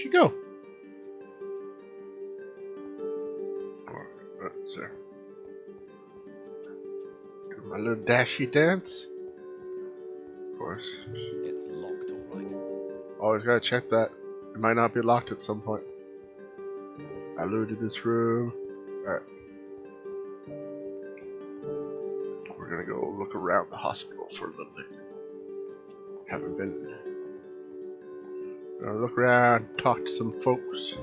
you go? Let's do my little dashy dance. Of course. It's locked, all right. Always gotta check that. It might not be locked at some point. I looted this room. Alright. We're gonna go look around the hospital for a little bit. Haven't been. Gonna look around, talk to some folks.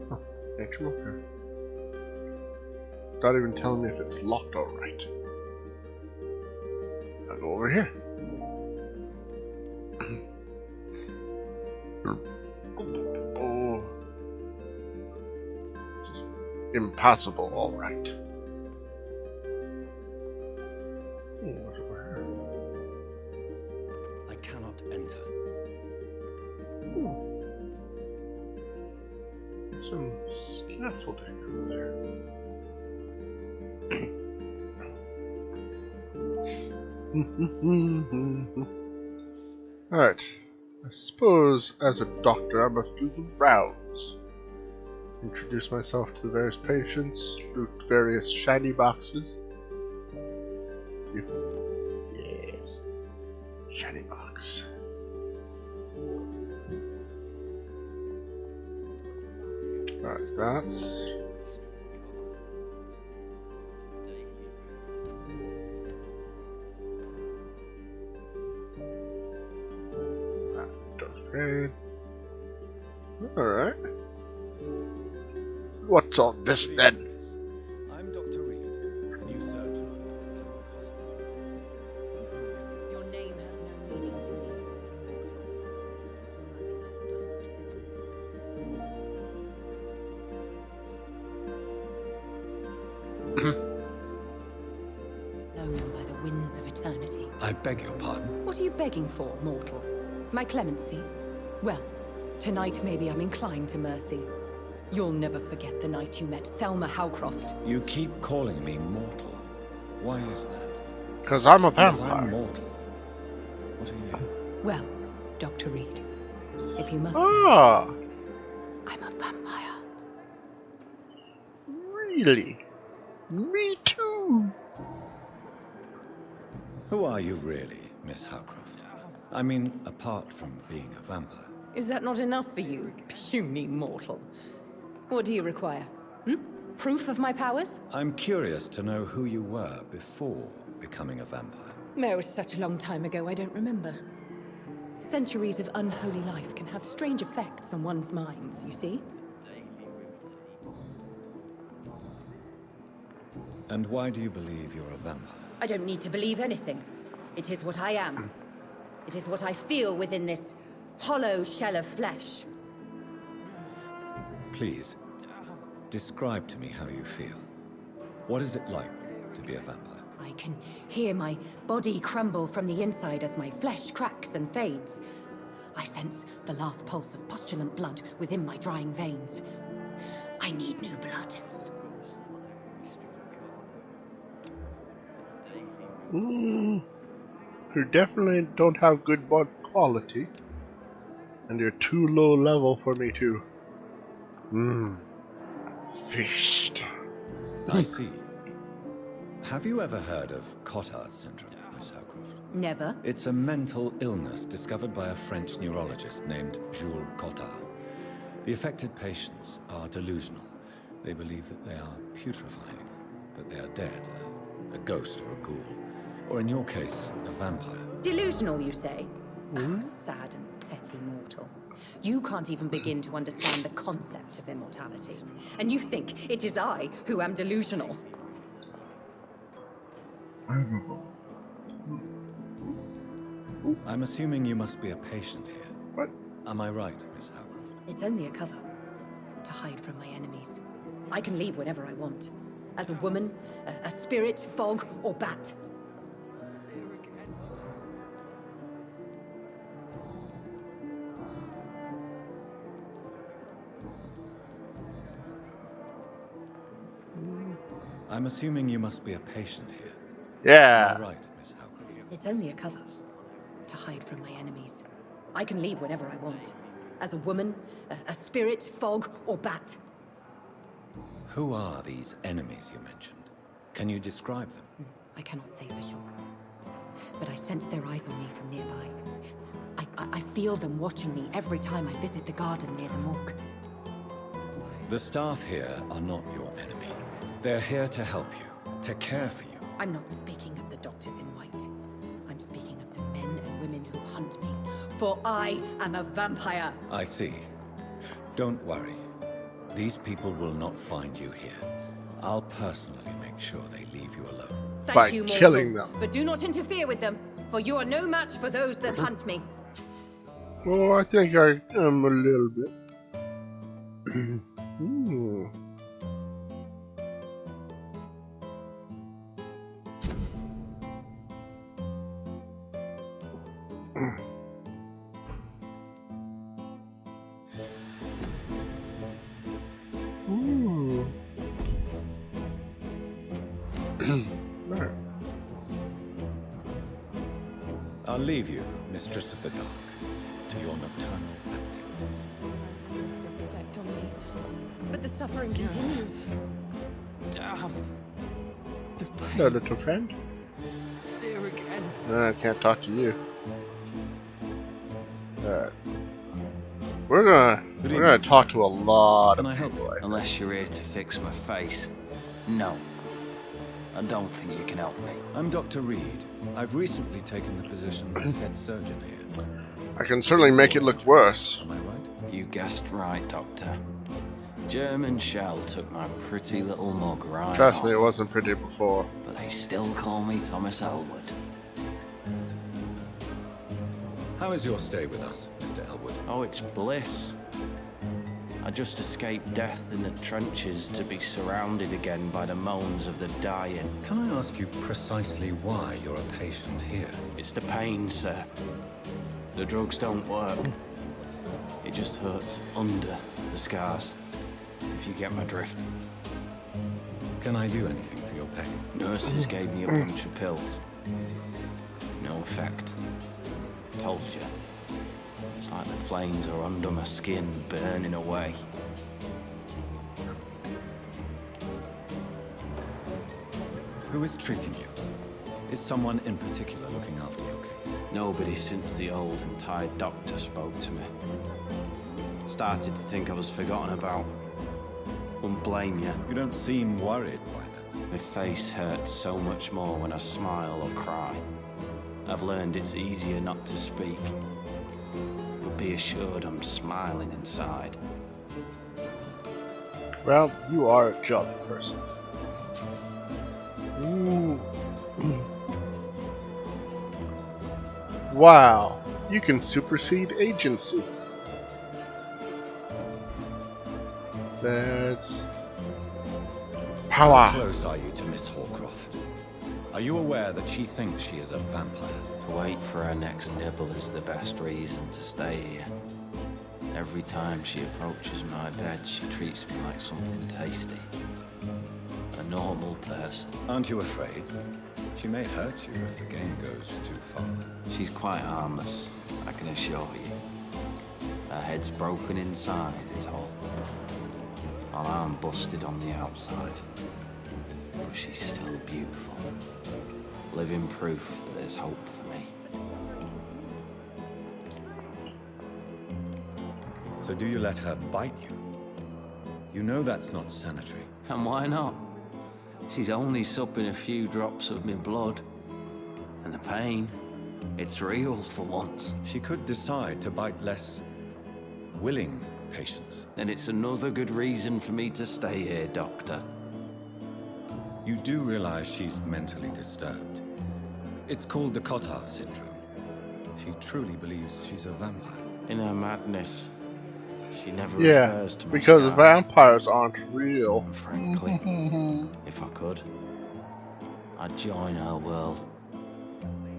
Oh, hey, come up here. It's not even telling me if it's locked alright. I'll go over here. Oh. Impossible, alright. What's over here? I cannot enter. Ooh. Some scaffolding over there. Alright. I suppose as a doctor I must do the rounds. Introduce myself to the various patients, loot various shiny boxes. Yes. Shiny box. Alright, that's... Great. Alright. What's all this then? I'm Dr. Reed, a new surgeon at the Pembroke Hospital. Your name has no meaning to me. Blown by the winds of eternity. I beg your pardon? What are you begging for, mortal? My clemency? Well, tonight maybe I'm inclined to mercy. You'll never forget the night you met Thelma Howcroft. You keep calling me mortal. Why is that? Because I'm a If I'm vampire. mortal, what are you? Well, Dr. Reed, if you must know, Ah, I'm a vampire. really? Me too. Who are you really, Miss Howcroft? I mean, apart from being a vampire. Is that not enough for you, puny mortal? What do you require? Proof of my powers? I'm curious to know who you were before becoming a vampire. No, it's such a long time ago, I don't remember. Centuries of unholy life can have strange effects on one's minds, you see? And why do you believe you're a vampire? I don't need to believe anything. It is what I am. It is what I feel within this hollow shell of flesh. Please, describe to me how you feel. What is it like to be a vampire? I can hear my body crumble from the inside as my flesh cracks and fades. I sense the last pulse of postulant blood within my drying veins. I need new blood. You definitely don't have good blood quality. And you're too low level for me to... Feast. I see. Have you ever heard of Cotard syndrome, Miss Howcroft? Never. It's a mental illness discovered by a French neurologist named Jules Cotard. The affected patients are delusional. They believe that they are putrefying, that they are dead, a ghost or a ghoul, or in your case, a vampire. Delusional, you say? Oh, sad and petty mortal. You can't even begin to understand the concept of immortality. And you think it is I who am delusional. I'm assuming you must be a patient here. What? Am I right, Miss Howcroft? It's only a cover. To hide from my enemies. I can leave whenever I want. As a woman, a spirit, fog, or bat. I'm assuming you must be a patient here. Yeah. Am I right, Miss Howcroft? It's only a cover. To hide from my enemies. I can leave whenever I want. As a woman, a spirit, fog, or bat. Who are these enemies you mentioned? Can you describe them? I cannot say for sure. But I sense their eyes on me from nearby. I feel them watching me every time I visit the garden near the morgue. The staff here are not your enemy. They're here to help you, to care for you. I'm not speaking of the doctors in white. I'm speaking of the men and women who hunt me. For I am a vampire. I see. Don't worry. These people will not find you here. I'll personally make sure they leave you alone. Thank By you, mortal, killing them. but do not interfere with them, for you are no match for those that hunt me. Well, I think I am a little bit. Ooh. Ooh. Right. I'll leave you, Mistress of the Dark, to your nocturnal activities. It does effect on me, but the suffering continues. Damn. The pain. Hello, little friend. It's here again. I can't talk to you. Alright. We're gonna talk to a lot Can of I help people. you? Unless you're here to fix my face. No. I don't think you can help me. I'm Dr. Reed. I've recently taken the position of head surgeon here. I can certainly make it look worse. Am I right? You guessed right, Doctor. German Shell took my pretty little mug right Trust me, it off, wasn't pretty before. but they still call me Thomas Elwood. How is your stay with us, Mr. Elwood? Oh, it's bliss. I just escaped death in the trenches to be surrounded again by the moans of the dying. Can I ask you precisely why you're a patient here? It's the pain, sir. The drugs don't work. It just hurts under the scars, if you get my drift. Can I do anything for your pain? Nurses gave me a bunch of pills. No effect. Told you. It's like the flames are under my skin, burning away. Who is treating you? Is someone in particular looking after your case? Nobody since the old and tired doctor spoke to me. Started to think I was forgotten about. Wouldn't blame you. You don't seem worried by that. My face hurts so much more when I smile or cry. I've learned it's easier not to speak. But be assured I'm smiling inside. Well, you are a jolly person. Ooh. Wow, you can supersede agency. That's How power. close are you to Miss Horcroft? Are you aware that she thinks she is a vampire? To wait for her next nibble is the best reason to stay here. Every time she approaches my bed, she treats me like something tasty. A normal person. Aren't you afraid? She may hurt you if the game goes too far. She's quite harmless, I can assure you. Her head's broken inside is all. Her arm busted on the outside. But she's still beautiful. Living proof that there's hope for me. So do you let her bite you? You know that's not sanitary. And why not? She's only supping a few drops of my blood. And the pain, it's real for once. She could decide to bite less willing patients. And it's another good reason for me to stay here, Doctor. You do realize she's mentally disturbed. It's called the Cotard syndrome. She truly believes she's a vampire. In her madness, she never Yeah, refers to my because scars. vampires aren't real. And frankly, if I could, I'd join her world.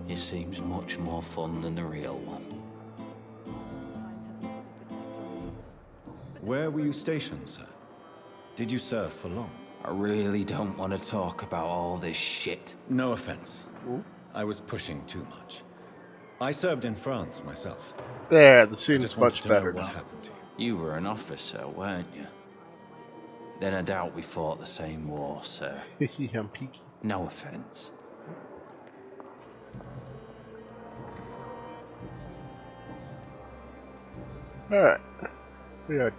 It seems much more fun than the real one. Where were you stationed, sir? Did you serve for long? I really don't want to talk about all this shit. No offense. I was pushing too much. I served in France myself. There, the I scene's just wanted much to know better what now. happened to you. You were an officer, weren't you? Then I doubt we fought the same war, sir. I'm peeky. No offense. Alright. We are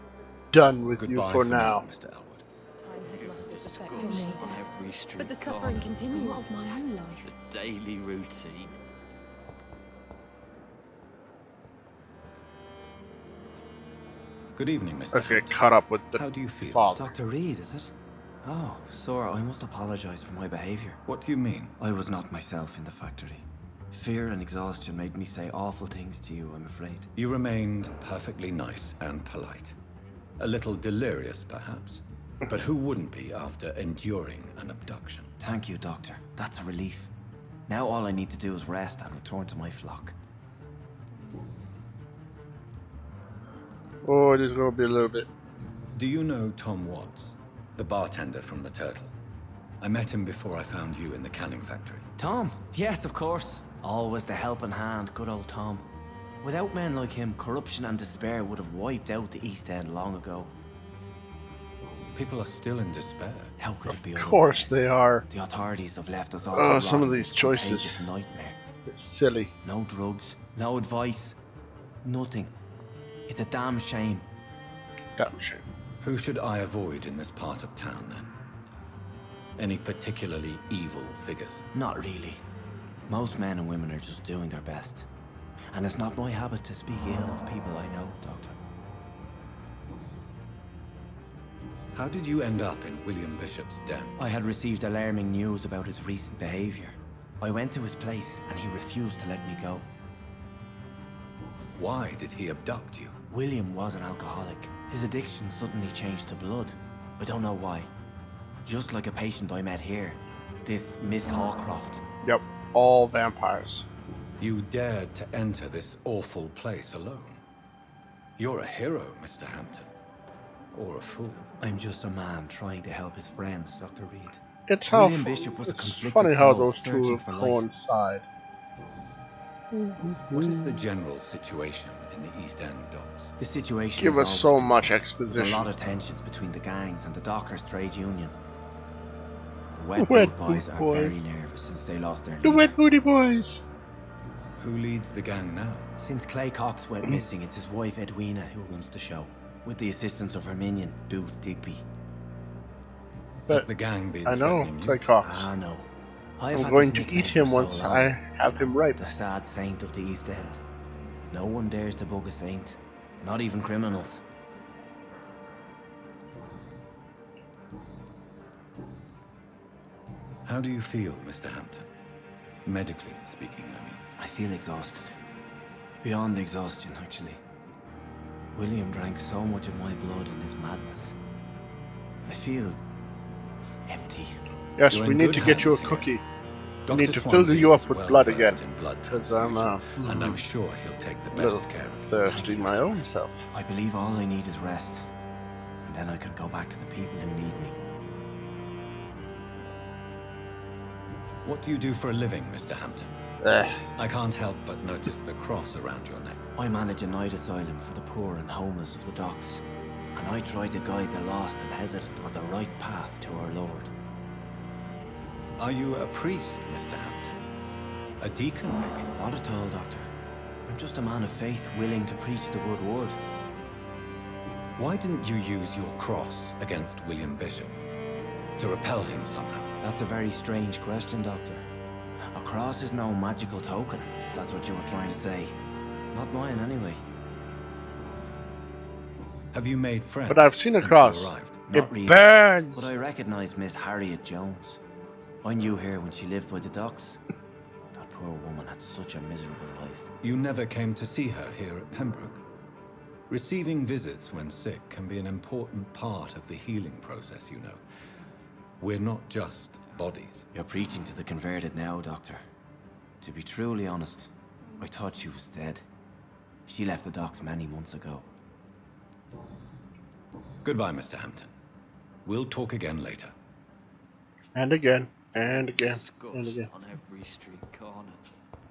done with Goodbye you for now. Mr. Elwood. Time has lost its effect on me. On every street But the corner, suffering continues. What of my own life? the daily routine. Good evening, Mr. Let's get Hampton. caught up with How the do you feel? father. Dr. Reed, is it? Oh, Sora, I must apologize for my behavior. What do you mean? I was not myself in the factory. Fear and exhaustion made me say awful things to you, I'm afraid. You remained perfectly nice and polite. A little delirious, perhaps. But who wouldn't be after enduring an abduction? Thank you, Doctor. That's a relief. Now all I need to do is rest and return to my flock. Oh, it is going to be a little bit. Do you know Tom Watts, the bartender from the Turtle? I met him before I found you in the canning factory. Tom? Yes, of course. Always the helping hand, good old Tom. Without men like him, corruption and despair would have wiped out the East End long ago. People are still in despair. How could it be Of course otherwise? they are. The authorities have left us all Oh, to some rot of in these this choices. contagious nightmare. They're silly. No drugs, no advice, nothing. It's a damn shame. Damn shame. Who should I avoid in this part of town, then? Any particularly evil figures? Not really. Most men and women are just doing their best. And it's not my habit to speak ill of people I know, Doctor. How did you end up in William Bishop's den? I had received alarming news about his recent behavior. I went to his place and he refused to let me go. Why did he abduct you? William was an alcoholic. His addiction suddenly changed to blood. I don't know why. Just like a patient I met here. This Miss Hawcroft. Yep, all vampires. You dared to enter this awful place alone. You're a hero, Mr. Hampton. Or a fool. I'm just a man trying to help his friends, Dr. Reed. It's how William Bishop was a it's conflicted funny how soul those two searching for light. coincide. What is the general situation in the East End docks? The situation Give has us so always been much tough. exposition. There's a lot of tensions between the gangs and the Dockers Trade Union. The Wet Wet Boot Boys Boot are Boys. very nervous since they lost their The leader. Wet Booty Boys. Who leads the gang now? Since Clay Cox went missing, it's his wife Edwina who runs the show, with the assistance of her minion, Booth Digby. Has But the gang been I know, threatening you? Clay Cox. Ah, no. I've I'm had going this to nickname eat him for so once long, I have you him know, ripe. The sad saint of the East End. No one dares to bug a saint, not even criminals. How do you feel, Mr. Hampton? Medically speaking, I mean. I feel exhausted. Beyond exhaustion, actually. William drank so much of my blood in his madness. I feel empty. Yes, You're we in need good to get you a hands here. cookie. Dr. need to fill Swansea you up is with well blood versed again, in blood 'cause I'm, transfusion, and I'm sure he'll take the A little best care of you. thirsty my own self. I believe all I need is rest. And then I can go back to the people who need me. What do you do for a living, Mr. Hampton? I can't help but notice the cross around your neck. I manage a night asylum for the poor and homeless of the docks. And I try to guide the lost and hesitant on the right path to our Lord. Are you a priest, Mr. Hampton? A deacon, maybe? Not at all, Doctor. I'm just a man of faith willing to preach the good word. Why didn't you use your cross against William Bishop? To repel him somehow? That's a very strange question, Doctor. A cross is no magical token, if that's what you were trying to say. Not mine, anyway. Have you made friends? But I've seen a since you cross. arrived? Not It really. burns. But I recognize Miss Harriet Jones. I knew her when she lived by the docks. That poor woman had such a miserable life. You never came to see her here at Pembroke? Receiving visits when sick can be an important part of the healing process, you know. We're not just bodies. You're preaching to the converted now, Doctor. To be truly honest, I thought she was dead. She left the docks many months ago. Goodbye, Mr. Hampton. We'll talk again later. And again, and again, and Disgust again. on every street corner.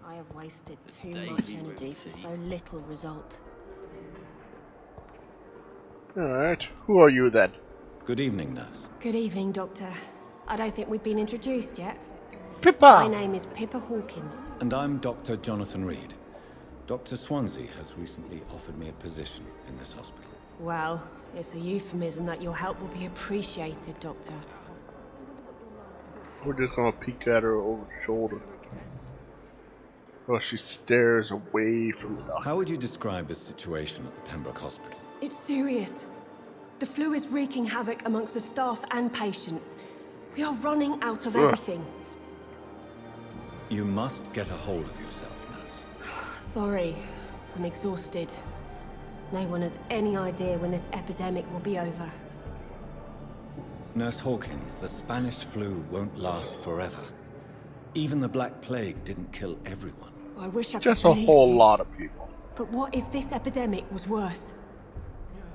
I have wasted too much energy for so little result. Alright, who are you then? Good evening, nurse. Good evening, Doctor. I don't think we've been introduced yet. Pippa! My name is Pippa Hawkins. And I'm Dr. Jonathan Reed. Dr. Swansea has recently offered me a position in this hospital. Well, it's a euphemism that your help will be appreciated, Doctor. We're just gonna peek at her over the shoulder. While she stares away from the doctor. How would you describe the situation at the Pembroke Hospital? It's serious. The flu is wreaking havoc amongst the staff and patients. We are running out of everything. You must get a hold of yourself, nurse. Sorry, I'm exhausted. No one has any idea when this epidemic will be over. Nurse Hawkins, the Spanish flu won't last forever. Even the Black Plague didn't kill everyone. I wish I could Just a believe whole you. lot of people. But what if this epidemic was worse?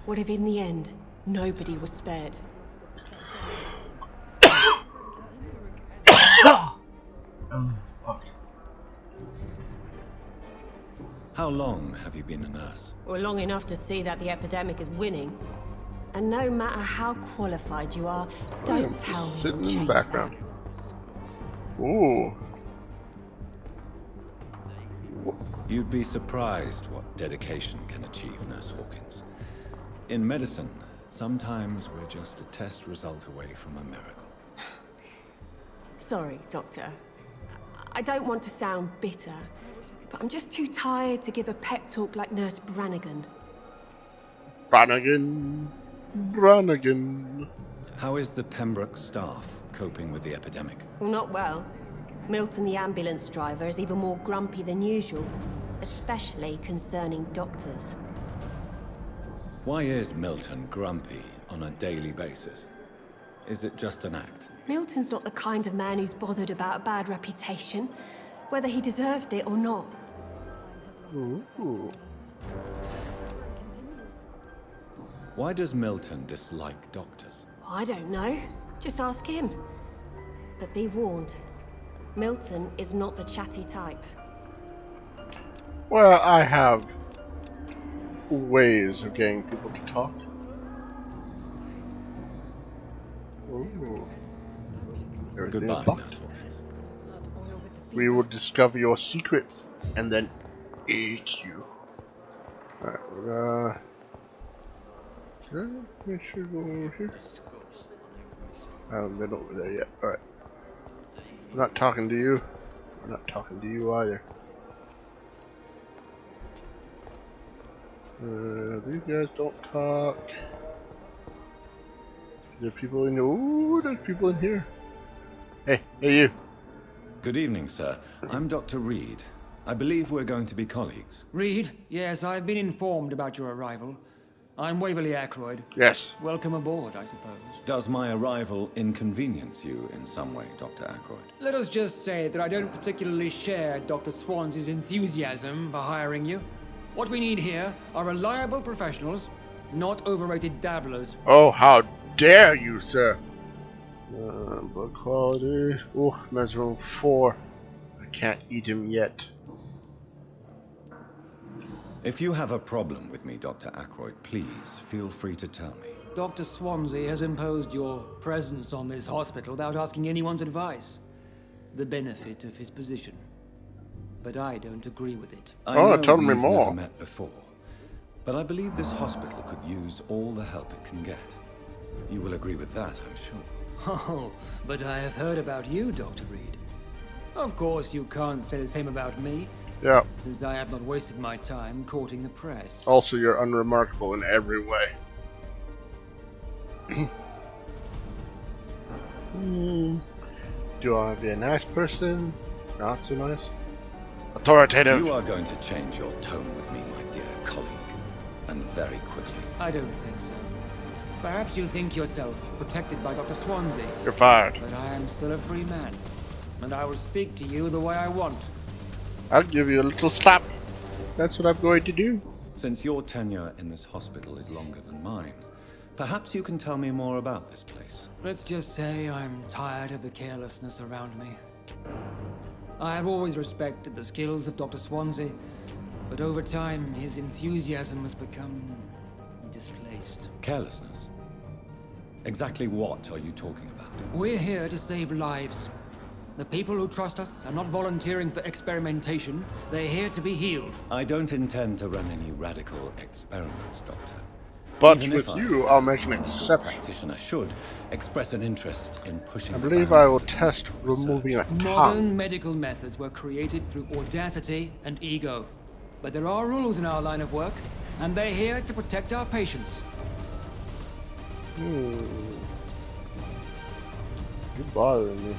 What if in the end, nobody was spared? How long have you been a nurse? Or long enough to see that the epidemic is winning. And no matter how qualified you are, don't tell me Sitting you'll in the change background. that. Ooh. You'd be surprised what dedication can achieve, Nurse Hawkins. In medicine, sometimes we're just a test result away from a miracle. Sorry, Doctor. I don't want to sound bitter, but I'm just too tired to give a pep talk like Nurse Brannigan. Brannigan. Brannigan. How is the Pembroke staff coping with the epidemic? Well, not well. Milton, the ambulance driver, is even more grumpy than usual, especially concerning doctors. Why is Milton grumpy on a daily basis? Is it just an act? Milton's not the kind of man who's bothered about a bad reputation, whether he deserved it or not. Ooh. Why does Milton dislike doctors? I don't know. Just ask him. But be warned, Milton is not the chatty type. Well, I have ways of getting people to talk. Ooh. Everything is Goodbye, locked. Nurse Hawkins. We will discover your secrets and then eat you. Alright, should I make sure to go over here? I haven't been over there yet. Alright. I'm not talking to you. I'm not talking to you either. These guys don't talk. There are people in here. Ooh, there's people in here. Hey, you. Good evening, sir. I'm Dr. Reed. I believe we're going to be colleagues. Reed, yes, I've been informed about your arrival. I'm Waverly Ackroyd. Yes. Welcome aboard, I suppose. Does my arrival inconvenience you in some way, Dr. Ackroyd? Let us just say that I don't particularly share Dr. Swansea's enthusiasm for hiring you. What we need here are reliable professionals, not overrated dabblers. Oh, how dare you, sir! Blood quality. Oh, Mesroom 4. I can't eat him yet. If you have a problem with me, Dr. Ackroyd, please feel free to tell me. Dr. Swansea has imposed your presence on this hospital without asking anyone's advice. The benefit of his position. But I don't agree with it. I Oh, know tell me we've more. never met before, but I believe this hospital could use all the help it can get. You will agree with that, I'm sure. Oh, but I have heard about you, Dr. Reed. Of course, you can't say the same about me, Yeah. since I have not wasted my time courting the press. Also, you're unremarkable in every way. Do I want to be a nice person? Not so nice? Authoritative. You are going to change your tone with me, my dear colleague, and very quickly. I don't think so. Perhaps you think yourself protected by Dr. Swansea, You're fired. but I am still a free man, and I will speak to you the way I want. I'll give you a little slap. That's what I'm going to do. Since your tenure in this hospital is longer than mine, perhaps you can tell me more about this place. Let's just say I'm tired of the carelessness around me. I have always respected the skills of Dr. Swansea, but over time, his enthusiasm has become displaced. Carelessness? Exactly what are you talking about? We're here to save lives. The people who trust us are not volunteering for experimentation. They're here to be healed. I don't intend to run any radical experiments, Doctor. But Even with if I, you, I'll make an as a exception. practitioner should express an interest in pushing. I the believe I will boundaries of test medical research. removing a tongue. Modern medical methods were created through audacity and ego. But there are rules in our line of work, and they're here to protect our patients. You're bothering me.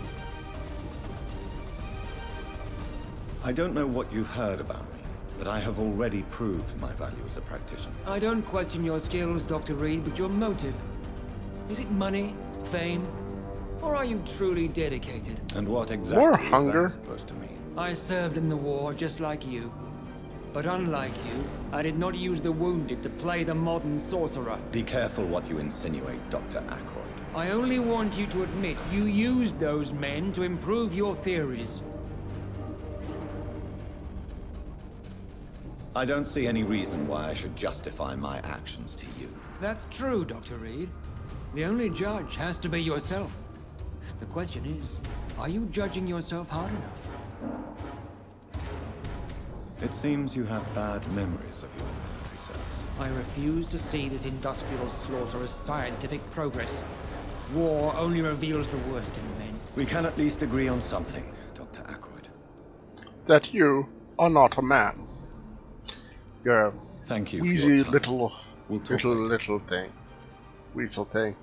I don't know what you've heard about me, but I have already proved my value as a practitioner. I don't question your skills, Dr. Reed, but your motive. Is it money, fame, or are you truly dedicated? And what exactly is hunger. that supposed to mean? I served in the war just like you. But unlike you, I did not use the wounded to play the modern sorcerer. Be careful what you insinuate, Dr. Ackroyd. I only want you to admit you used those men to improve your theories. I don't see any reason why I should justify my actions to you. That's true, Dr. Reed. The only judge has to be yourself. The question is, are you judging yourself hard enough? It seems you have bad memories of your military service. I refuse to see this industrial slaughter as scientific progress. War only reveals the worst in men. We can at least agree on something, Dr. Ackroyd. That you are not a man. You're a Thank you for wheezy your time. little, We'll talk later. little thing. Weasel thing.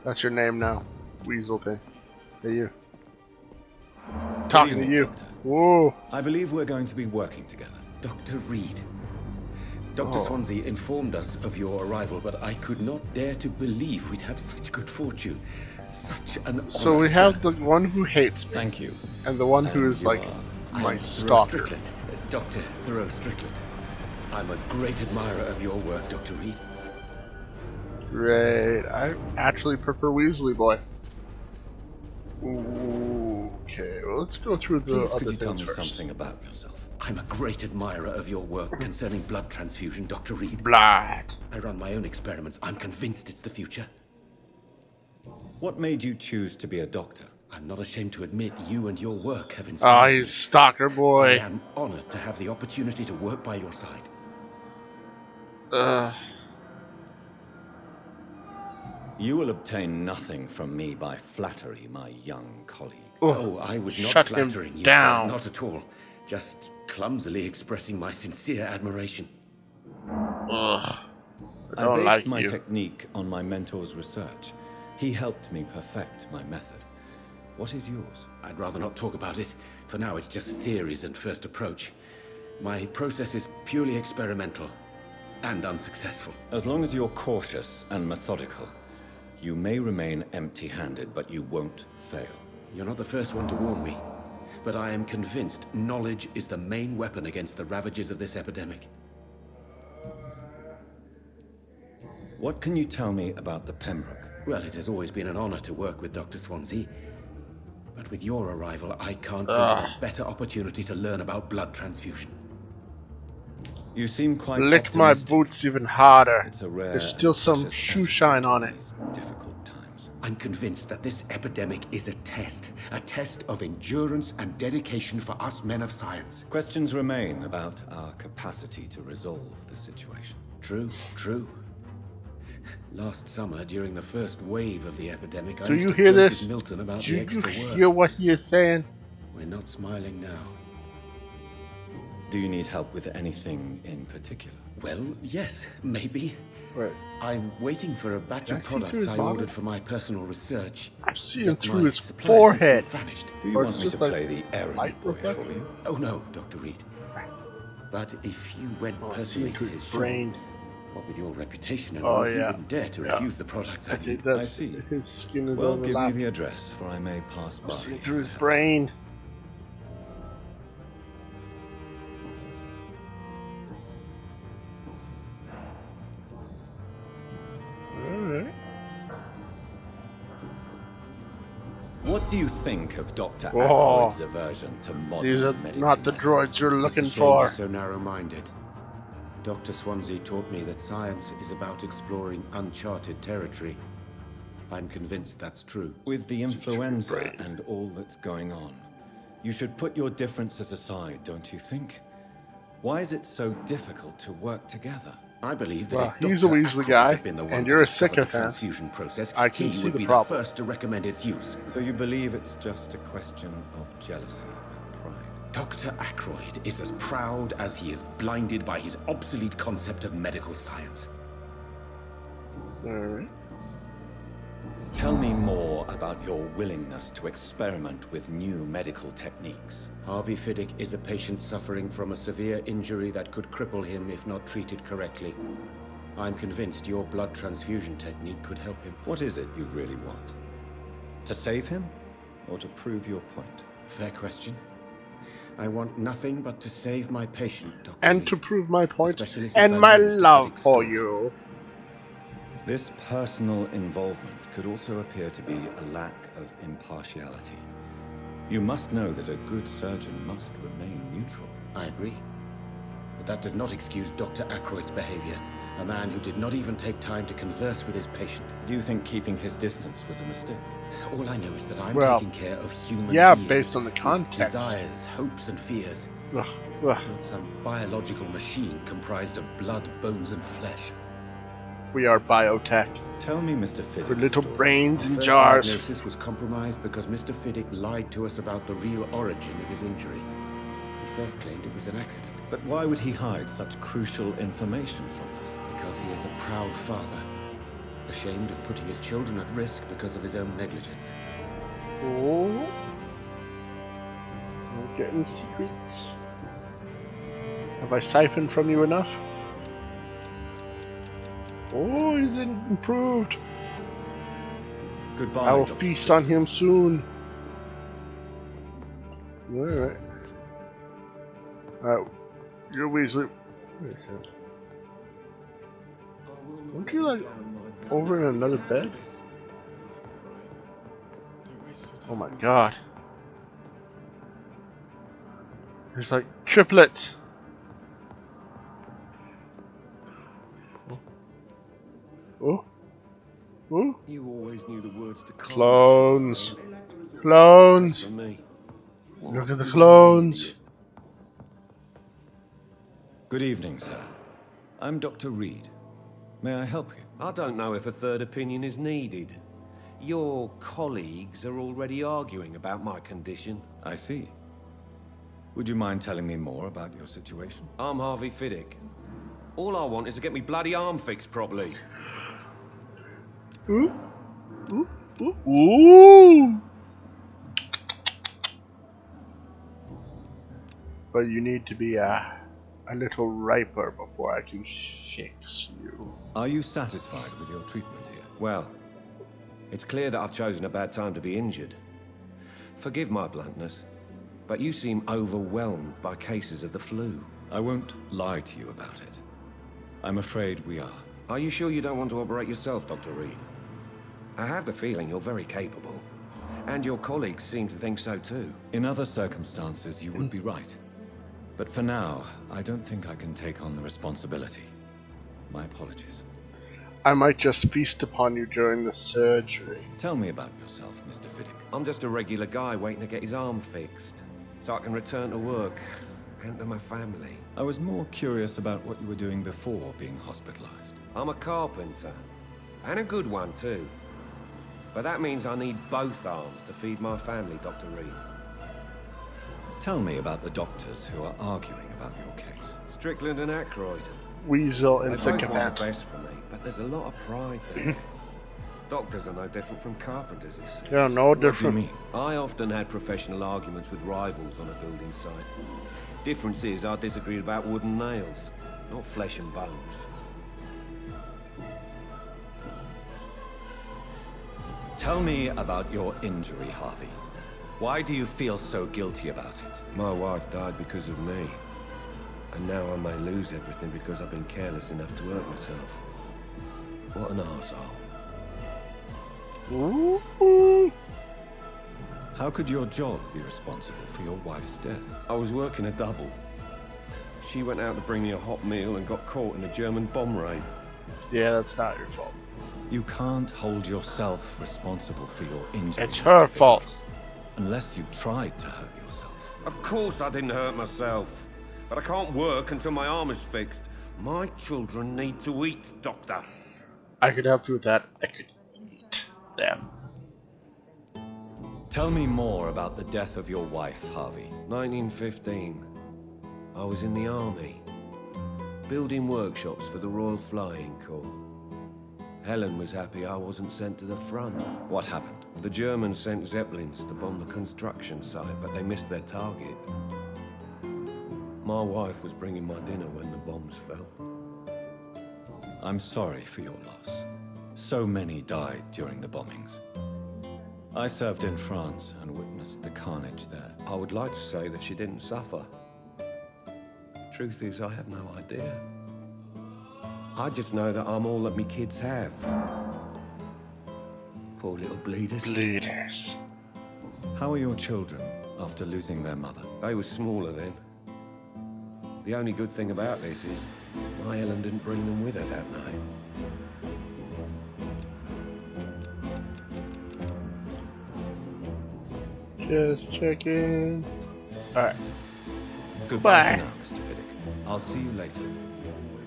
That's your name now. Weasel thing. Hey, you. Talking to evening, you. Doctor. Whoa. I believe we're going to be working together. Dr. Reed. Dr. Swansea informed us of your arrival, but I could not dare to believe we'd have such good fortune. Such an honor, So we have sir. the one who hates me, Thank you. and the one who And is you like are- I my am Thoreau stalker. Strickland. Dr. Thoreau Strickland. I'm a great admirer of your work, Dr. Reed. Great. I actually prefer Weasley Boy. Ooh, okay, well, let's go through the Please, other could you tell things me first. something about yourself? I'm a great admirer of your work concerning blood transfusion, Dr. Reed. Blood. I run my own experiments. I'm convinced it's the future. What made you choose to be a doctor? I'm not ashamed to admit you and your work have Oh, inspired he's stalker me. I boy. am honored to have the opportunity to work by your side. You will obtain nothing from me by flattery, my young colleague. Oh, I was not Shut him flattering you, down. sir. Not at all. Just clumsily expressing my sincere admiration. Ugh. I I don't based like my you. technique on my mentor's research. He helped me perfect my method. What is yours? I'd rather not talk about it. For now, it's just theories and first approach. My process is purely experimental and unsuccessful. As long as you're cautious and methodical, you may remain empty-handed, but you won't fail. You're not the first one to warn me, but I am convinced knowledge is the main weapon against the ravages of this epidemic. What can you tell me about the Pembroke? Well, it has always been an honor to work with Dr. Swansea. But with your arrival, I can't think of a better opportunity to learn about blood transfusion. You seem quite Lick my optimistic. boots even harder. It's a rare, There's still some precious shoe antidote shine on in it. these difficult times. I'm convinced that this epidemic is a test of endurance and dedication for us men of science. Questions remain about our capacity to resolve the situation. True, true. Last summer, during the first wave of the epidemic, I Do used you to hear joke this? with Milton about Do the you extra hear work. what he is saying? We're not smiling now. Do you need help with anything in particular? Well, yes, maybe. Wait, I'm waiting for a batch Can of I see through products his I body? ordered for my personal research. I'm seeing Yet through my his supplies seem to have forehead. vanished. Do you Or want it's me to just like play the errand light boy for reflection? you? Oh no, Dr. Reed. But if you went Oh, I see personally to through his his shop, brain. what with your reputation and Oh, all, you yeah. wouldn't dare to Yeah. refuse the products I I think need. that's see. his skin is Well, give me overlapping. the address, for I may pass by. I'm seeing if through I his have brain. Alright. What What do you think of Dr. Whoa. Ackroyd's aversion to modern These are medical not the methods? droids you're looking It's a shame you're for. so narrow-minded. Dr. Swansea taught me that science is about exploring uncharted territory. I'm convinced that's true. With the influenza and all that's going on, you should put your differences aside, don't you think? Why is it so difficult to work together? I believe that Well, if he's a Dr. Weasley Ackroyd guy, had been the one and to you're a discover the sycophant. transfusion process, I can he see would the be problem. the first to recommend its use. So you believe it's just a question of jealousy and pride? Dr. Ackroyd is as proud as he is blinded by his obsolete concept of medical science. Alright. Tell me more about your willingness to experiment with new medical techniques. Harvey Fiddick is a patient suffering from a severe injury that could cripple him if not treated correctly. I'm convinced your blood transfusion technique could help him. What is it you really want? To save him? Or to prove your point? Fair question. I want nothing but to save my patient, Dr. And Reed. to prove my point, Especially since and I my know Mr. love Fiddick's for story. you. This personal involvement could also appear to be a lack of impartiality. You must know that a good surgeon must remain neutral. I agree. But that does not excuse Dr. Ackroyd's behavior. A man who did not even take time to converse with his patient. Do you think keeping his distance was a mistake? All I know is that I'm Well, taking care of human yeah, beings. based on the with context. Desires, hopes, and fears. Ugh. Not some biological machine comprised of blood, bones, and flesh. We are biotech. Tell me, Mr. Fiddick. We're little brains in First jars. diagnosis was compromised because Mr. Fiddick lied to us about the real origin of his injury. He first claimed it was an accident. But why would he hide such crucial information from us? Because he is a proud father, ashamed of putting his children at risk because of his own negligence. Oh. We're getting secrets. Have I siphoned from you enough? Oh, he's improved. Goodbye, I will Dr. feast on him soon. Alright. You're Weasley. Wait a second. Aren't you like over in another bed? Oh my god. There's like triplets. Oh. Oh. You always knew the words to Clones. Clones. For me. Look at the clones. Good evening, sir. I'm Dr. Reed. May I help you? I don't know if a third opinion is needed. Your colleagues are already arguing about my condition. I see. Would you mind telling me more about your situation? I'm Harvey Fiddick. All I want is to get me bloody arm fixed properly. Ooh. Ooh. Ooh. Ooh. But you need to be a little riper before I can fix you. Are you satisfied with your treatment here? Well, it's clear that I've chosen a bad time to be injured. Forgive my bluntness, but you seem overwhelmed by cases of the flu. I won't lie to you about it. I'm afraid we are. Are you sure you don't want to operate yourself, Dr. Reed? I have the feeling you're very capable, and your colleagues seem to think so too. In other circumstances, you would be right. But for now, I don't think I can take on the responsibility. My apologies. I might just feast upon you during the surgery. Tell me about yourself, Mr. Fiddick. I'm just a regular guy waiting to get his arm fixed, so I can return to work and to my family. I was more curious about what you were doing before being hospitalized. I'm a carpenter, and a good one too. But that means I need both arms to feed my family, Dr. Reed. Tell me about the doctors who are arguing about your case. Strickland and Ackroyd. Weasel and They both want sycophant. the best for me, but there's a lot of pride there. Doctors are no different from carpenters, it seems. Yeah, no What do you different. mean? I often had professional arguments with rivals on a building site. Difference is I disagreed about wooden nails, not flesh and bones. Tell me about your injury, Harvey. Why do you feel so guilty about it? My wife died because of me. And now I may lose everything because I've been careless enough to hurt myself. What an arsehole. Ooh. How could your job be responsible for your wife's death? I was working a double. She went out to bring me a hot meal and got caught in a German bomb raid. Yeah, that's not your fault. You can't hold yourself responsible for your injuries. It's her Mr. Fiddick, fault. Unless you tried to hurt yourself. Of course I didn't hurt myself. But I can't work until my arm is fixed. My children need to eat, Doctor. I could help you with that. I could eat them. Tell me more about the death of your wife, Harvey. 1915. I was in the army, building workshops for the Royal Flying Corps. Helen was happy I wasn't sent to the front. What happened? The Germans sent Zeppelins to bomb the construction site, but they missed their target. My wife was bringing my dinner when the bombs fell. I'm sorry for your loss. So many died during the bombings. I served in France and witnessed the carnage there. I would like to say that she didn't suffer. Truth is, I have no idea. I just know that I'm all that me kids have. Poor little bleeders. Bleeders. How are your children after losing their mother? They were smaller then. The only good thing about this is my Helen didn't bring them with her that night. Just checking. Alright. Goodbye Bye. for now, Mr. Fiddick. I'll see you later.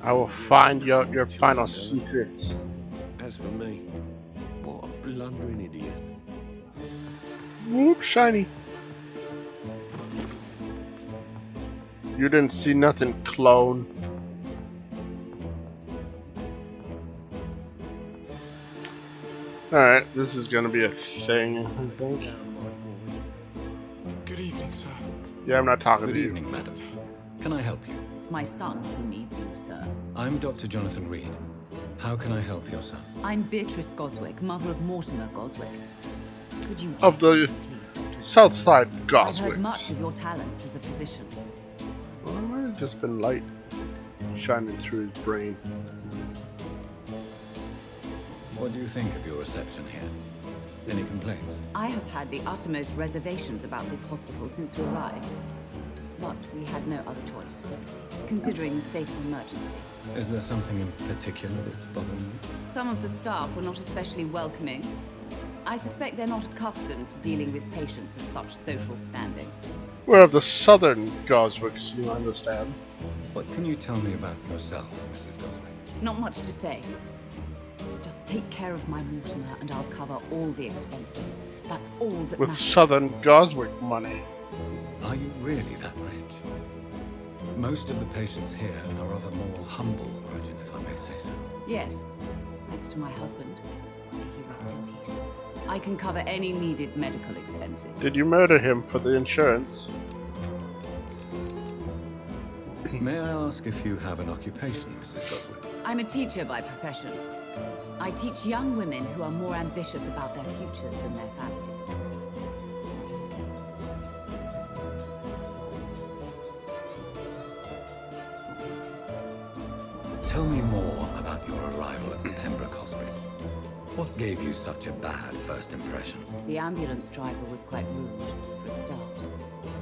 I will find your final secrets. As for me, what a blundering idiot. Whoop, shiny. You didn't see nothing, clone. Alright, this is gonna be a thing, I think. Good evening, sir. Yeah, I'm not talking Good to evening, madam. Can I help you? It's my son who needs you, sir. I'm Dr. Jonathan Reed. How can I help your son? I'm Beatrice Goswick, mother of Mortimer Goswick. Could you Of the check, please, Dr. Southside I've heard much Goswicks. of your talents as a physician. Well, it might have just been light shining through his brain. What do you think of your reception here? Any complaints? I have had the uttermost reservations about this hospital since we arrived. But we had no other choice, considering the state of emergency. Is there something in particular that's bothering you? Some of the staff were not especially welcoming. I suspect they're not accustomed to dealing with patients of such social standing. We're of the southern Goswicks, you understand. What can you tell me about yourself, Mrs. Goswick? Not much to say. Just take care of my Mortimer and I'll cover all the expenses. That's all that With matters. southern Goswick money. Are you really that rich? Most of the patients here are of a more humble origin, if I may say so. Yes, thanks to my husband. May he rest in peace. I can cover any needed medical expenses. Did you murder him for the insurance? May I ask if you have an occupation, Mrs. Goswick? I'm a teacher by profession. I teach young women who are more ambitious about their futures than their families. Tell me more about your arrival at the Pembroke Hospital. What gave you such a bad first impression? The ambulance driver was quite rude, for a start.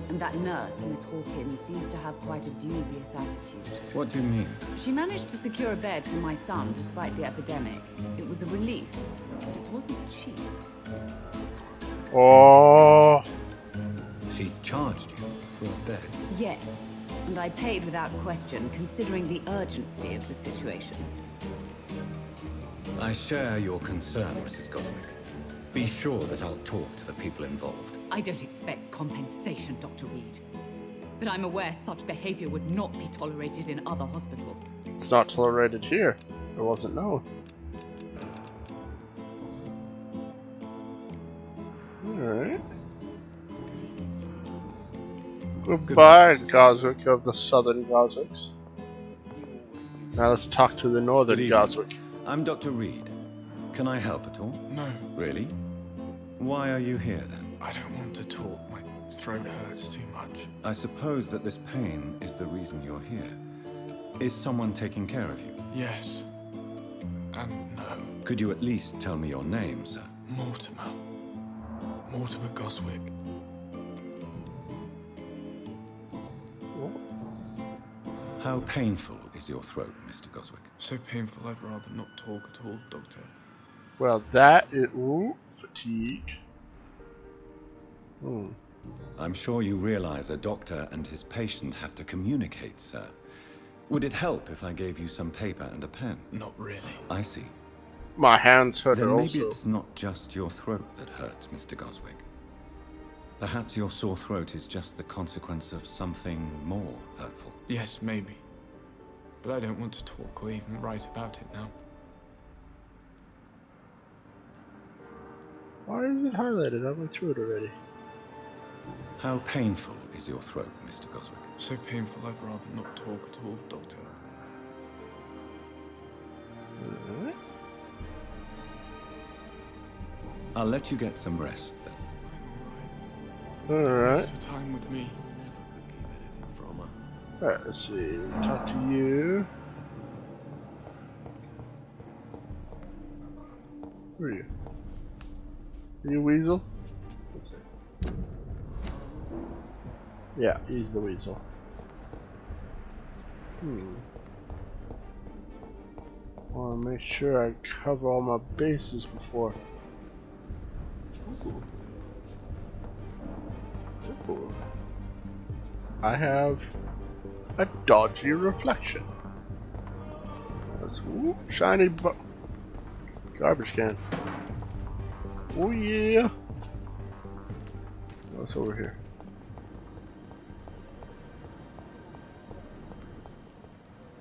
And that nurse, Miss Hawkins, seems to have quite a dubious attitude. What do you mean? She managed to secure a bed for my son despite the epidemic. It was a relief, but it wasn't cheap. Oh, She charged you for a bed. Yes, and I paid without question, considering the urgency of the situation. I share your concern, Mrs. Goswick. Be sure that I'll talk to the people involved. I don't expect compensation, Dr. Reed. But I'm aware such behavior would not be tolerated in other hospitals. it's not tolerated here. It wasn't known. Alright. Goodbye, Mrs. Goswick of the southern Goswicks. Now let's talk to the northern Good evening. Goswick. I'm Dr. Reed. Can I help at all? No, Really? Why are you here then? I don't want to talk. My throat hurts too much. I suppose that this pain is the reason you're here. Is someone taking care of you? Yes. And no. Could you at least tell me your name, sir? Mortimer. Mortimer Goswick. How painful is your throat, Mr. Goswick? So painful, I'd rather not talk at all, Doctor. Well, that is... Ooh, fatigue. I'm sure you realize a doctor and his patient have to communicate, sir. Would it help if I gave you some paper and a pen? Not really. I see. My hands hurt Then maybe also. it's not just your throat that hurts, Mr. Goswick. Perhaps your sore throat is just the consequence of something more hurtful. Yes, maybe. But I don't want to talk or even write about it now. Why is it highlighted? I went through it already. How painful is your throat, Mr. Goswick? So painful, I'd rather not talk at all, Doctor. Alright. I'll let you get some rest, then. Alright. Waste your time with me. Alright, let's see. Talk to you. Who are you? Are you Weasel? Let's see. Yeah, he's the Weasel. Want to make sure I cover all my bases before. Ooh. Ooh. I have a dodgy reflection. That's shiny garbage can. Oh yeah. What's over here?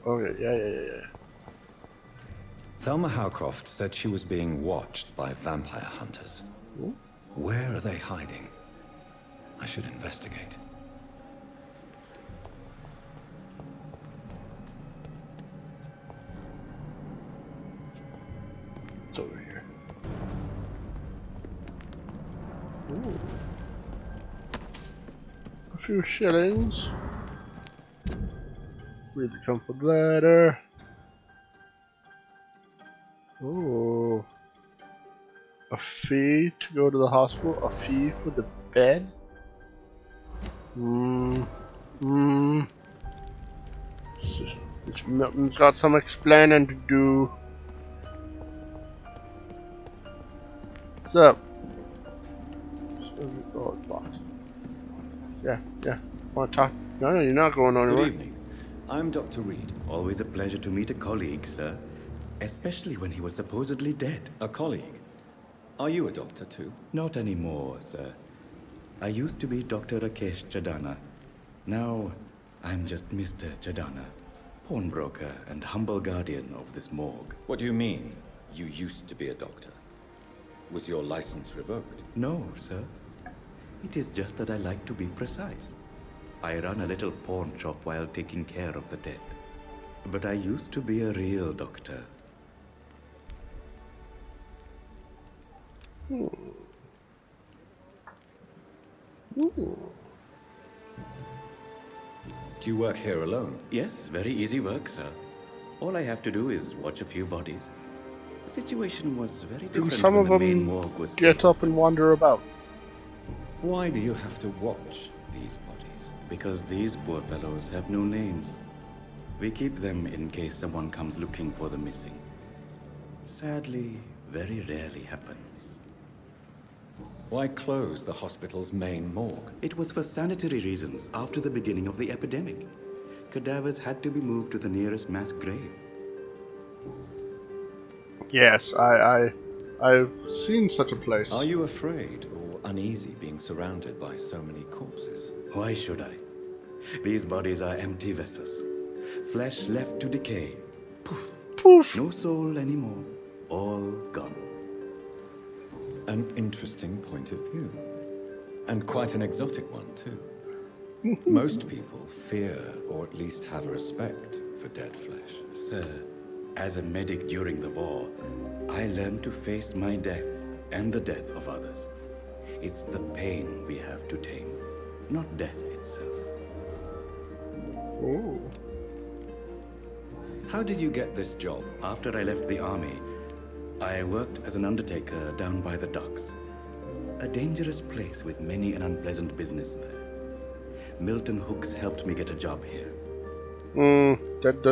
Okay, yeah. Thelma Howcroft said she was being watched by vampire hunters. Ooh. Where are they hiding? I should investigate. It's over here. Ooh. A few shillings. Read the comfort letter. Ooh. A fee to go to the hospital? A fee for the bed? This Milton's got some explaining to do. What's up? Oh, it's locked. Yeah. Want to talk? No, you're not going anywhere. Good evening. I'm Dr. Reed. Always a pleasure to meet a colleague, sir. Especially when he was supposedly dead. A colleague? Are you a doctor too? Not anymore, sir. I used to be Dr. Rakesh Chadana. Now, I'm just Mr. Chadana, pawnbroker and humble guardian of this morgue. What do you mean, you used to be a doctor? Was your license revoked? No, sir. It is just that I like to be precise. I run a little pawn shop while taking care of the dead. But I used to be a real doctor. Do you work here alone? Yes, very easy work, sir. All I have to do is watch a few bodies. The situation was very different Some when of the main them morgue was get up and wander about. Why do you have to watch these bodies? Because these poor fellows have no names. We keep them in case someone comes looking for the missing. Sadly, very rarely happens. Why close the hospital's main morgue? It was for sanitary reasons after the beginning of the epidemic. Cadavers had to be moved to the nearest mass grave. Yes, I've seen such a place. Are you afraid or uneasy being surrounded by so many corpses? Why should I? These bodies are empty vessels. Flesh left to decay. Poof. Poof. No soul anymore. All gone. An interesting point of view. And quite an exotic one, too. Most people fear, or at least have a respect, for dead flesh. Sir, as a medic during the war, I learned to face my death and the death of others. It's the pain we have to tame, not death itself. Oh. How did you get this job? After I left the army, I worked as an undertaker down by the docks. A dangerous place with many an unpleasant business there. Milton Hooks helped me get a job here. That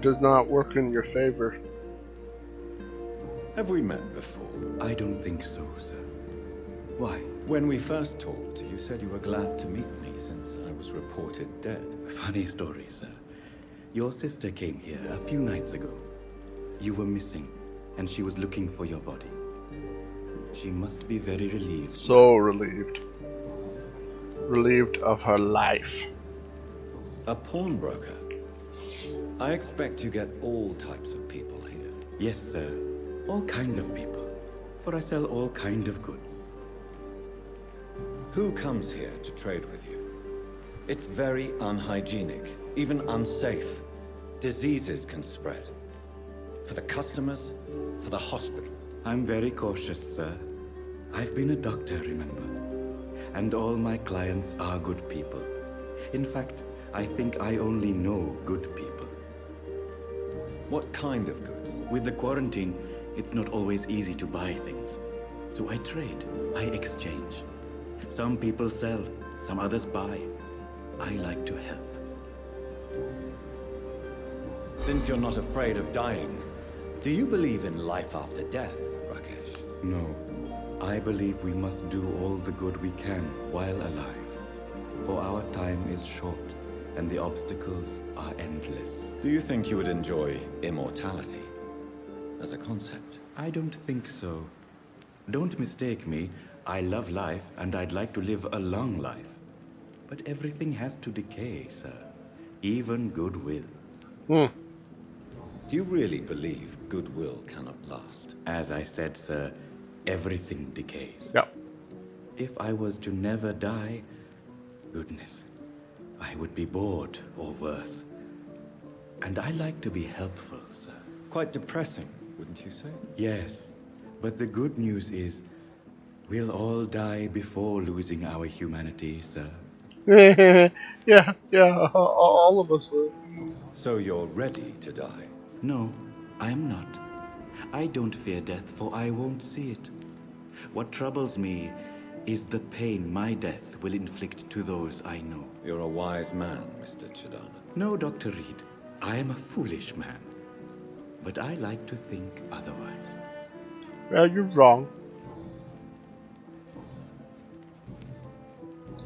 does not work in your favor. Have we met before? I don't think so, sir. Why? When we first talked, you said you were glad to meet me since I was reported dead. Funny story, sir. Your sister came here a few nights ago. You were missing, and she was looking for your body. She must be very relieved. So relieved. Relieved of her life. A pawnbroker? I expect you get all types of people here. Yes, sir. All kind of people. For I sell all kind of goods. Who comes here to trade with you? It's very unhygienic, even unsafe. Diseases can spread. For the customers, for the hospital. I'm very cautious, sir. I've been a doctor, remember? And all my clients are good people. In fact, I think I only know good people. What kind of goods? With the quarantine, it's not always easy to buy things. So I trade, I exchange. Some people sell, some others buy. I like to help. Since you're not afraid of dying, do you believe in life after death, Rakesh? No. I believe we must do all the good we can while alive. For our time is short, and the obstacles are endless. Do you think you would enjoy immortality as a concept? I don't think so. Don't mistake me. I love life, and I'd like to live a long life. But everything has to decay, sir. Even goodwill. Do you really believe goodwill cannot last? As I said, sir, everything decays. Yeah. If I was to never die, goodness, I would be bored or worse. And I like to be helpful, sir. Quite depressing, wouldn't you say? Yes, but the good news is we'll all die before losing our humanity, sir. yeah, all of us will. So you're ready to die? No, I am not. I don't fear death, for I won't see it. What troubles me is the pain my death will inflict to those I know. You're a wise man, Mr. Chidana. No, Dr. Reed. I am a foolish man. But I like to think otherwise. Well, you're wrong.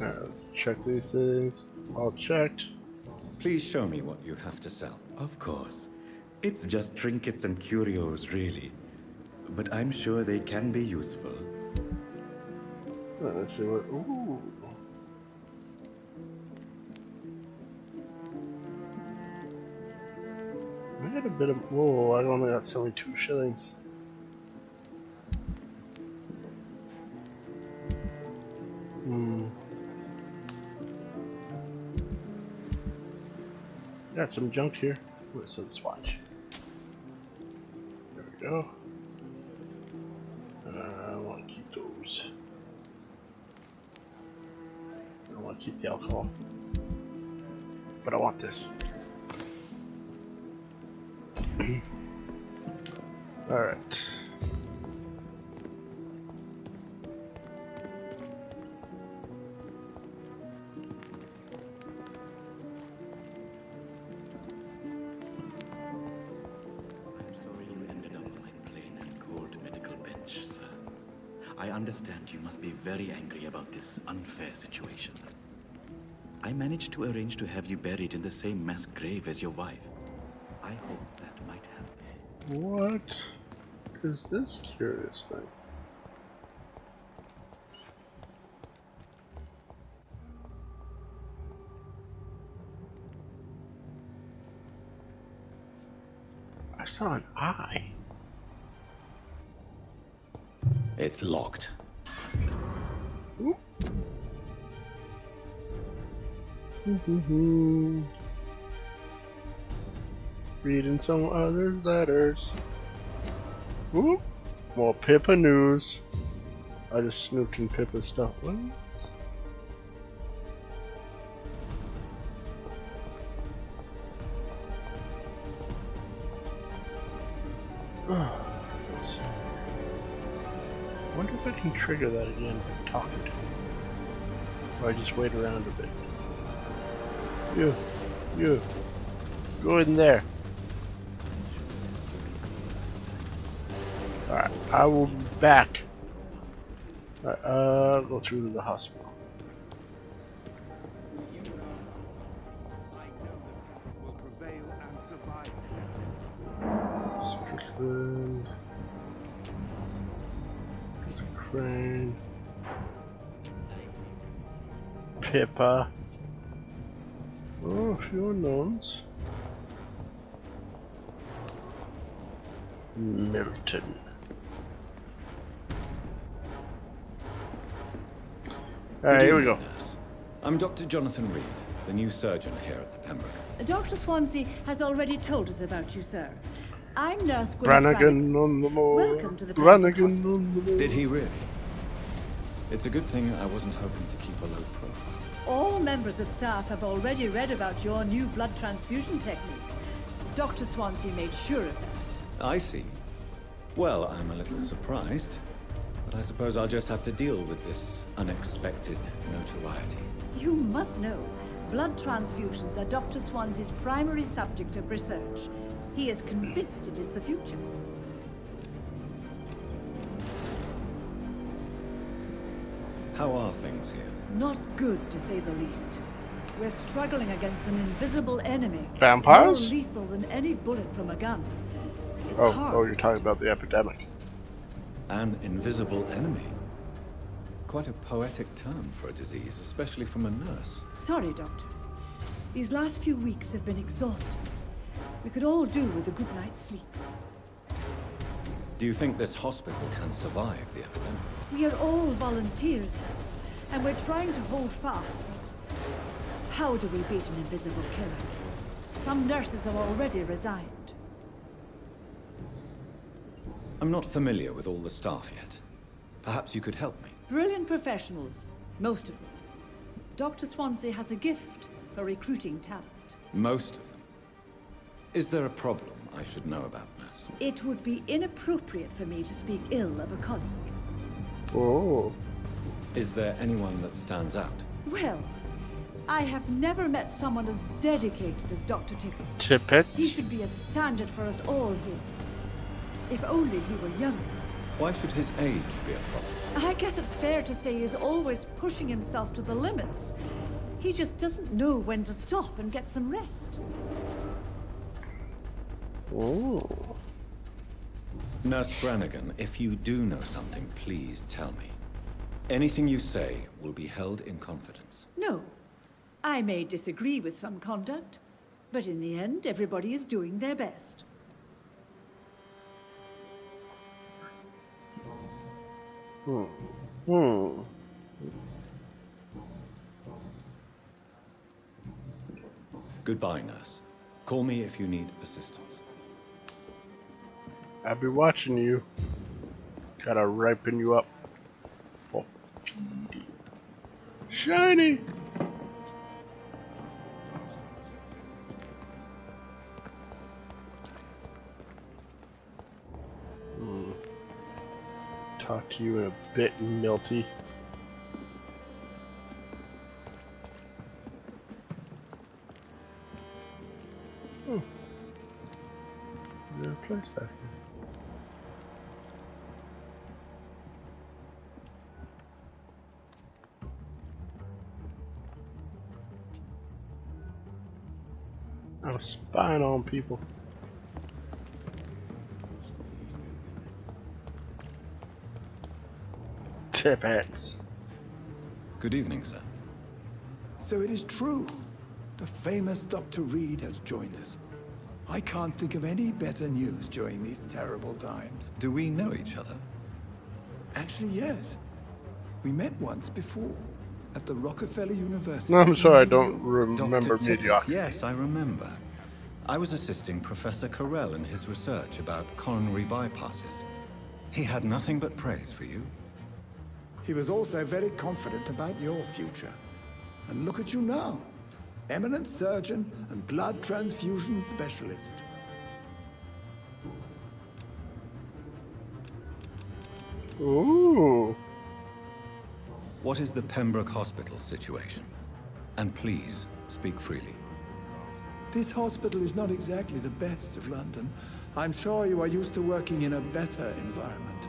Let's check these things. All checked. Please show me what you have to sell. Of course. It's just trinkets and curios, really. But I'm sure they can be useful. Let's see what... Ooh. I had a bit of... Whoa, I only got 72 shillings. Got some junk here. Let's swatch. There we go. I want to keep those. I want to keep the alcohol. But I want this. Alright. I understand you must be very angry about this unfair situation. I managed to arrange to have you buried in the same mass grave as your wife. I hope that might help. What is this curious thing? I saw an eye. It's locked. Oop. Reading some other letters. Oop. More Pippa news. I just snooped in Pippa's stuff. What? I wonder if I can trigger that again by talking to him. Or I just wait around a bit. Yeah. You. Go in there. Alright, I will be back. Alright, go through to the hospital. Strickland. Crane. Pippa. Oh, a few unknowns. Milton. Alright, here we go. I'm Dr. Jonathan Reed, the new surgeon here at the Pembroke. Dr. Swansea has already told us about you, sir. I'm Nurse Gwyneth Brannigan on the moor. Welcome to the Brannigan on the moor. Did he really? It's a good thing I wasn't hoping to keep a low profile. All members of staff have already read about your new blood transfusion technique. Dr. Swansea made sure of that. I see. Well, I'm a little surprised, but I suppose I'll just have to deal with this unexpected notoriety. You must know, blood transfusions are Dr. Swansea's primary subject of research. He is convinced it is the future. How are things here? Not good, to say the least. We're struggling against an invisible enemy. Vampires? More lethal than any bullet from a gun. It's Oh, hard. you're talking about the epidemic. An invisible enemy? Quite a poetic term for a disease, especially from a nurse. Sorry, Doctor. These last few weeks have been exhausting. We could all do with a good night's sleep. Do you think this hospital can survive the epidemic? We are all volunteers here, and we're trying to hold fast, but how do we beat an invisible killer? Some nurses have already resigned. I'm not familiar with all the staff yet. Perhaps you could help me. Brilliant professionals, most of them. Dr. Swansea has a gift for recruiting talent. Most of them. Is there a problem I should know about, nurse? It would be inappropriate for me to speak ill of a colleague. Oh. Is there anyone that stands out? Well, I have never met someone as dedicated as Dr. Tippett. Tippett? He should be a standard for us all here. If only he were younger. Why should his age be a problem? I guess it's fair to say he's always pushing himself to the limits. He just doesn't know when to stop and get some rest. Oh. Nurse Brannigan, if you do know something, please tell me. Anything you say will be held in confidence. No. I may disagree with some conduct, but in the end, everybody is doing their best. Goodbye, nurse. Call me if you need assistance. I'll be watching you. Gotta ripen you up. For shiny! Talk to you in a bit, Milty. Oh. Is there a place back here? I'm spying on people. Tippett. Good evening, sir. So it is true. The famous Dr. Reed has joined us. I can't think of any better news during these terrible times. Do we know each other? Actually, yes. We met once before, at the Rockefeller University. No, I'm sorry, I don't remember Dr. Tippett, mediocrity. yes, I remember. I was assisting Professor Carell in his research about coronary bypasses. He had nothing but praise for you. He was also very confident about your future. And look at you now. Eminent surgeon and blood transfusion specialist. Ooh. What is the Pembroke Hospital situation? And please, speak freely. This hospital is not exactly the best of London. I'm sure you are used to working in a better environment.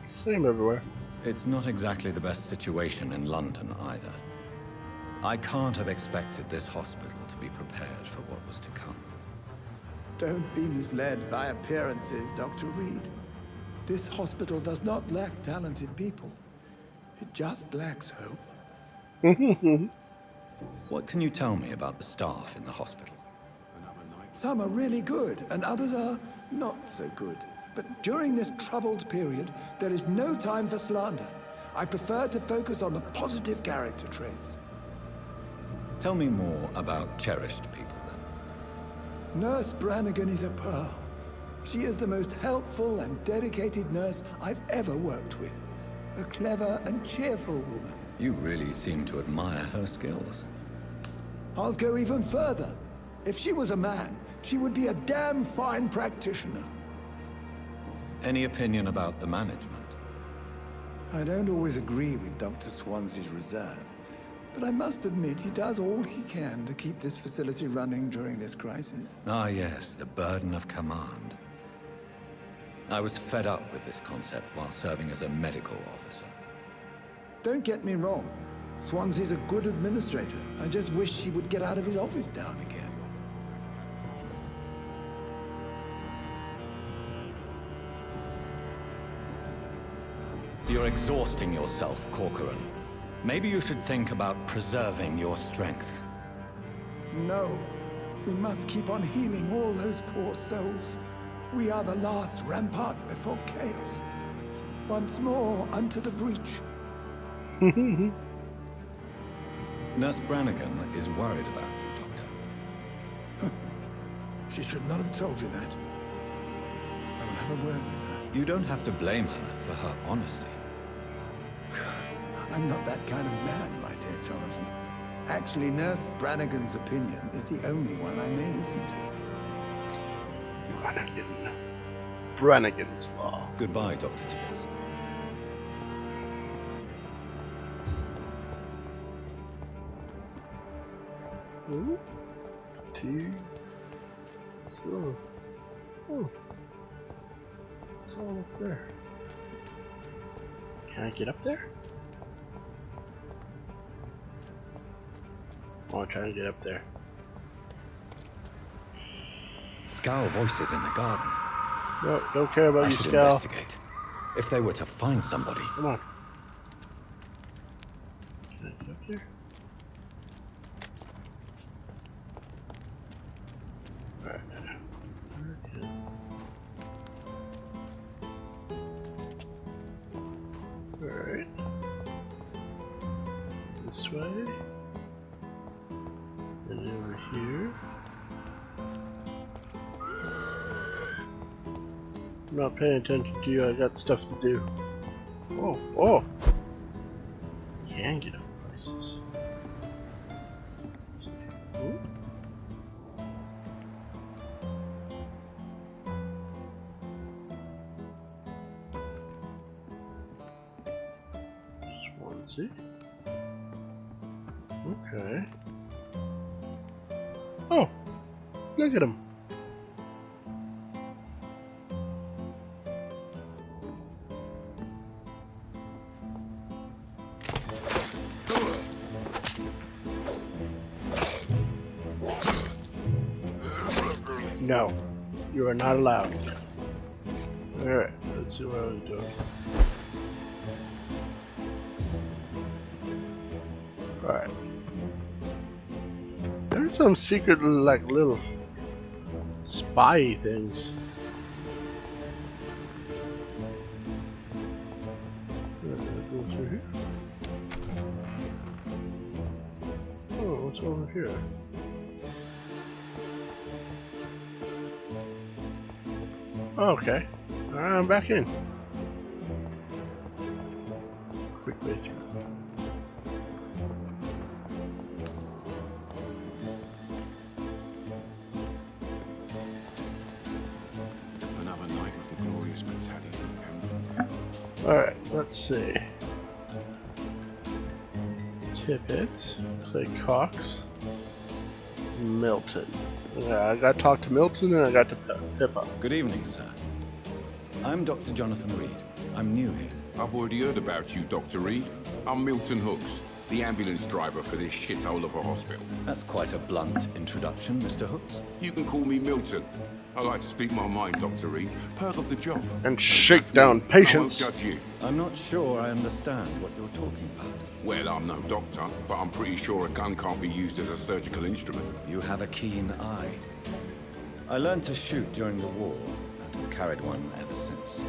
Same everywhere. It's not exactly the best situation in London either. I can't have expected this hospital to be prepared for what was to come. Don't be misled by appearances, Dr. Reed. This hospital does not lack talented people. It just lacks hope. What can you tell me about the staff in the hospital? Some are really good, and others are not so good. But during this troubled period, there is no time for slander. I prefer to focus on the positive character traits. Tell me more about cherished people, then. Nurse Brannigan is a pearl. She is the most helpful and dedicated nurse I've ever worked with. A clever and cheerful woman. You really seem to admire her skills. I'll go even further. If she was a man, she would be a damn fine practitioner. Any opinion about the management? I don't always agree with Dr. Swansea's reserve, but I must admit he does all he can to keep this facility running during this crisis. Ah, yes, the burden of command. I was fed up with this concept while serving as a medical officer. Don't get me wrong. Swansea's a good administrator. I just wish he would get out of his office now and again. You're exhausting yourself, Corcoran. Maybe you should think about preserving your strength. No. We must keep on healing all those poor souls. We are the last rampart before chaos. Once more unto the breach. Nurse Brannigan is worried about you, Doctor. She should not have told you that. I will have a word with her. You don't have to blame her for her honesty. I'm not that kind of man, my dear Jonathan. Actually, Nurse Brannigan's opinion is the only one I may listen to. Brannigan's Law. Goodbye, Dr. Tibbets. Ooh. Two. Oh. Oh. It's all up there. Can I get up there? I want to try and get up there. Scowl voices in the garden. No, don't care about I you, should Scowl. investigate. If they were to find somebody. Come on. Can I get up there? Alright. Alright. This way. And over here. I'm not paying attention to you, I got stuff to do. Oh, oh! Can get up places. Ooh. Swansea. Okay. Oh! Look at him! No, you are not allowed. Alright, let's see what I was doing. Alright. There's some secret, like, little spy things. Go through here. Oh, what's over here? Okay, I'm back in. Quick way through. Another night of the glorious mentality. Alright, let's see. Tippett, Clay Cox, Milton. Yeah, I got to talk to Milton and I got to Pippa. Good evening, sir. I'm Dr. Jonathan Reed. I'm new here. I've already heard about you, Dr. Reed. I'm Milton Hooks, the ambulance driver for this shithole of a hospital. That's quite a blunt introduction, Mr. Hooks. You can call me Milton. I like to speak my mind, Dr. Reed. Perk of the job. And shake down patients. I won't judge you. I'm not sure I understand what you're talking about. Well, I'm no doctor, but I'm pretty sure a gun can't be used as a surgical instrument. You have a keen eye. I learned to shoot during the war, and have carried one ever since.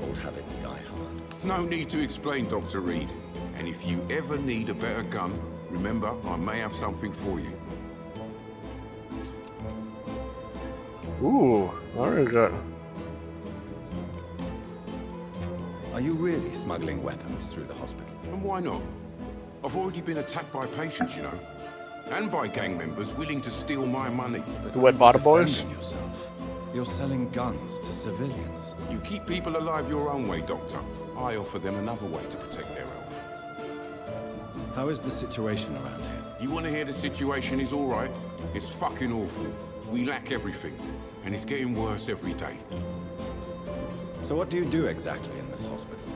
Old habits die hard. No need to explain, Dr. Reed. And if you ever need a better gun, remember, I may have something for you. Ooh, very good. Are you really smuggling weapons through the hospital? And why not? I've already been attacked by patients, you know. And by gang members willing to steal my money. The Wet Bottom Boys? Yourself. You're selling guns to civilians. You keep people alive your own way, Doctor. I offer them another way to protect their health. How is the situation around here? You want to hear the situation is all right? It's fucking awful. We lack everything, and it's getting worse every day. So what do you do exactly in this hospital?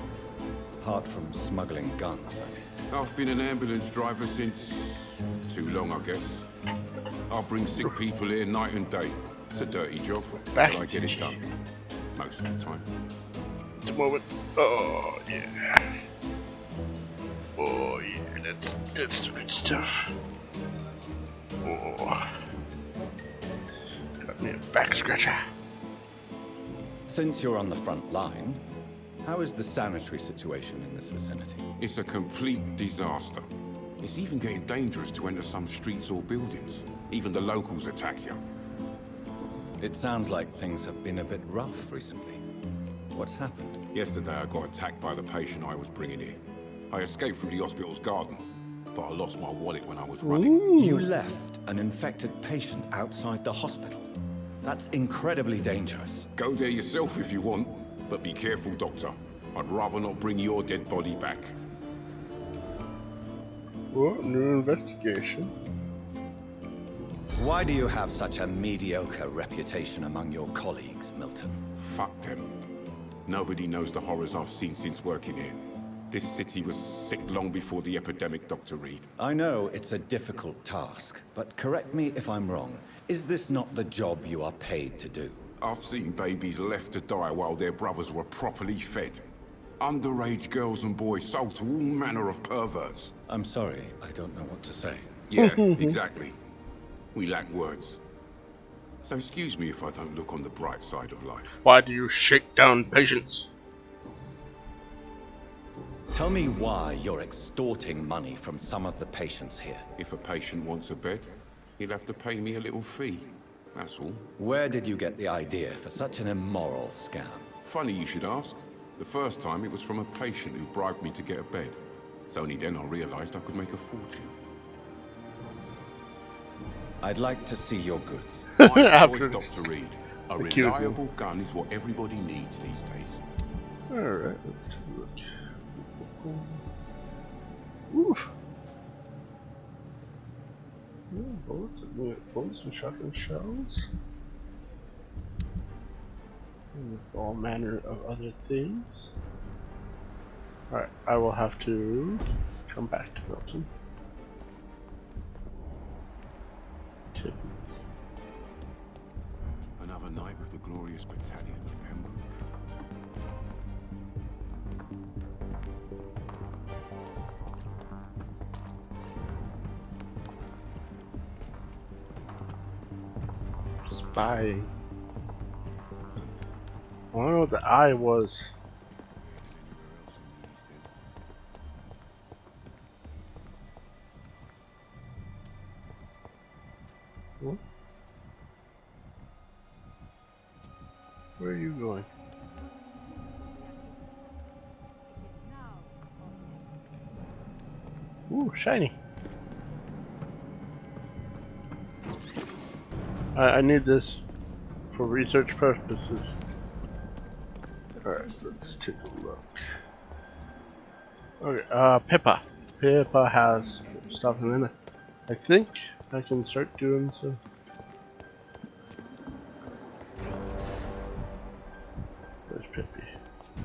Apart from smuggling guns, I mean. I've been an ambulance driver since... too long, I guess. I bring sick people here night and day. It's a dirty job, but I get it done. Most of the time. The moment. Oh, yeah. Oh, yeah, that's the good stuff. Oh. Got me a back scratcher. Since you're on the front line, how is the sanitary situation in this vicinity? It's a complete disaster. It's even getting dangerous to enter some streets or buildings. Even the locals attack you. It sounds like things have been a bit rough recently. What's happened? Yesterday I got attacked by the patient I was bringing here. I escaped from the hospital's garden, but I lost my wallet when I was running. Ooh. You left an infected patient outside the hospital. That's incredibly dangerous. Go there yourself if you want, but be careful, Doctor. I'd rather not bring your dead body back. What? New investigation. Why do you have such a mediocre reputation among your colleagues, Milton? Fuck them. Nobody knows the horrors I've seen since working here. This city was sick long before the epidemic, Dr. Reed. I know it's a difficult task, but correct me if I'm wrong. Is this not the job you are paid to do? I've seen babies left to die while their brothers were properly fed. Underage girls and boys sold to all manner of perverts. I'm sorry, I don't know what to say. Yeah, exactly. We lack words. So excuse me if I don't look on the bright side of life. Why do you shake down patients? Tell me why you're extorting money from some of the patients here. If a patient wants a bed, he'll have to pay me a little fee. That's all. Where did you get the idea for such an immoral scam? Funny you should ask. The first time it was from a patient who bribed me to get a bed. It's only then I realized I could make a fortune. I'd like to see your goods. My choice, Dr. Reed. A reliable gun is what everybody needs these days. Alright, let's take a look. Oof. Yeah, bullets and shotgun shells. And all manner of other things. Alright, I will have to come back to Milton. Tippett. Another night with the glorious battalion of Pembroke. Spying. I don't know what the eye was. What? Where are you going? Ooh, shiny. I need this for research purposes. Alright, let's take a look. Okay, Pippa. Pippa has stuff in it. I think I can start doing some. Where's Pippi?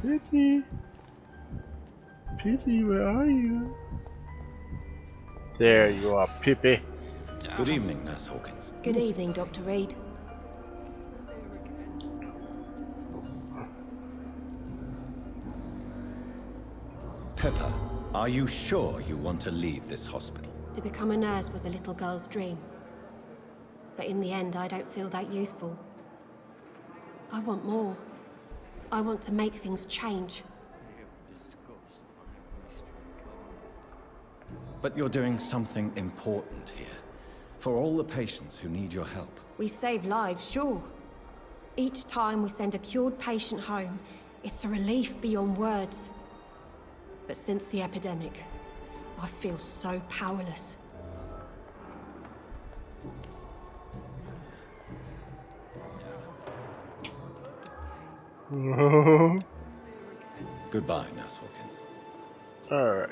Pippi! Pippi, where are you? There you are, Pippi. Good evening, Nurse Hawkins. Good evening, Dr. Reed. Pippa, are you sure you want to leave this hospital? To become a nurse was a little girl's dream. But in the end, I don't feel that useful. I want more. I want to make things change. But you're doing something important here. For all the patients who need your help. We save lives, sure. Each time we send a cured patient home, it's a relief beyond words. But since the epidemic, I feel so powerless. Goodbye, Nurse Hawkins. Alright.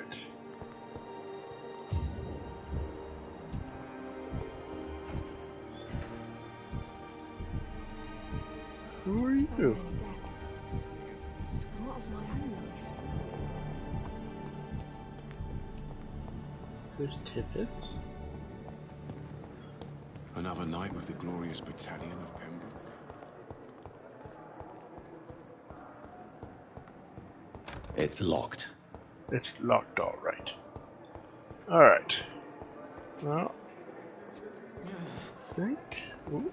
Who are you? There's Tippets. Another night with the glorious battalion of Pembroke. It's locked. It's locked, all right. All right. Well, I think. Ooh.